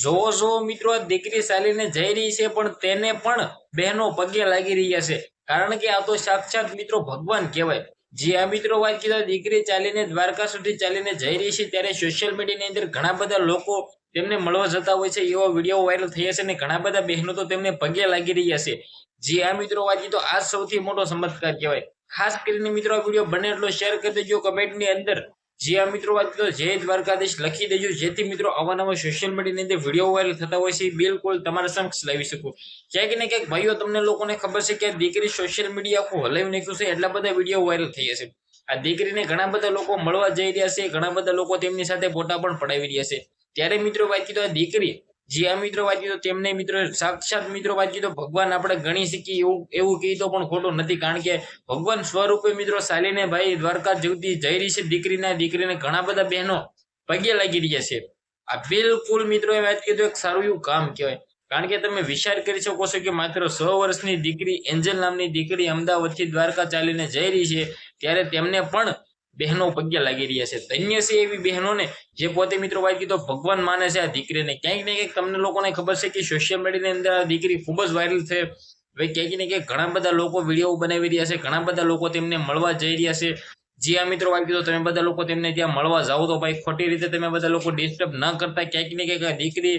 જોવો જોવો મિત્રો આ દીકરી ચાલીને જઈ રહી છે પણ તેને પણ બહેનો પગે લાગી રહ્યા છે કારણ કે આ તો સાક્ષાત મિત્રો ભગવાન કહેવાય। જે આ મિત્રો વાત કીધા દીકરી ચાલીને દ્વારકા સુધી ચાલીને જઈ રહી છે ત્યારે સોશિયલ મીડિયાની અંદર ઘણા બધા લોકો તેમને મળવા જતા હોય છે એવા વિડીયો વાયરલ થયા છે અને ઘણા બધા બહેનો તો તેમને પગે લાગી રહ્યા છે। જે આ મિત્રો વાત કીધો આ સૌથી મોટો ચમત્કાર કહેવાય। ખાસ કરીને મિત્રો આ વિડીયો બને એટલો શેર કરી દેજો કમેન્ટની અંદર જે આ મિત્રો વાત કરો જય દ્વારકાધીશ લખી દેજો જેથી મિત્રો અવાનવા સોશિયલ મીડિયાની અંદર વિડીયો વાયરલ થતા હોય છે બિલકુલ તમારા સમક્ષ લાવી શકું। ક્યાંક ને ક્યાંક ભાઈઓ તમને લોકોને ખબર છે કે આ દીકરી સોશિયલ મીડિયા આખું હલાવી નાખ્યું છે એટલા બધા વિડીયો વાયરલ થયા છે। આ દીકરીને ઘણા બધા લોકો મળવા જઈ રહ્યા છે ઘણા બધા લોકો તેમની સાથે ફોટા પણ પડાવી રહ્યા છે। ત્યારે મિત્રો વાત કીધો આ દીકરી જે આ મિત્રો વાત કીધો તેમને મિત્રો સાક્ષાત મિત્રો વાત કીધો ભગવાન આપણે ગણી શકીએ એવું કહીતો પણ ખોટું નથી કારણ કે ભગવાન સ્વરૂપે મિત્રો ચાલીને ભાઈ દ્વારકા જતી જઈ રહી છે દીકરીને ઘણા બધા બહેનો પગે લાગી રહ્યા છે। આ બિલકુલ મિત્રો એ વાત કીધું એક સારું એવું કામ કહેવાય કારણ કે તમે વિચાર કરી શકો છો કે માત્ર 100 વર્ષની દીકરી એન્જલ નામની દીકરી અમદાવાદથી દ્વારકા ચાલીને જઈ રહી છે ત્યારે તેમને પણ બહેનો પગે લાગી રહ્યા છે। ધન્ય છે એવી બહેનોને જે પોતે મિત્રો વાત કીધો ભગવાન માને છે આ દીકરીને। ક્યાંક ને ક્યાંક તમને લોકોને ખબર છે કે સોશિયલ મીડિયાની અંદર આ દીકરી ખૂબ જ વાયરલ છે ભાઈ ક્યાંક ને ક્યાંક ઘણા બધા લોકો વિડીયો બનાવી રહ્યા છે ઘણા બધા લોકો તેમને મળવા જઈ રહ્યા છે। જે આ મિત્રો વાત કીધો તમે બધા લોકો તેમને ત્યાં મળવા જાઓ તો ભાઈ ખોટી રીતે તમે બધા લોકો ડિસ્ટર્બ ન કરતા ક્યાંક ને ક્યાંક આ દીકરી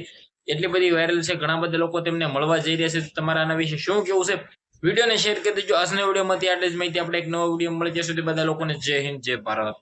એટલી બધી વાયરલ છે ઘણા બધા લોકો તેમને મળવા જઈ રહ્યા છે। તમારા આના વિશે શું કેવું છે વિડીયોને શેર કરી દેજો। આજના વિડીયોમાંથી આટલી જ માહિતી આપણે એક નવો વિડીયો મળી જશે બધા લોકોને જય હિન્દ જય ભારત।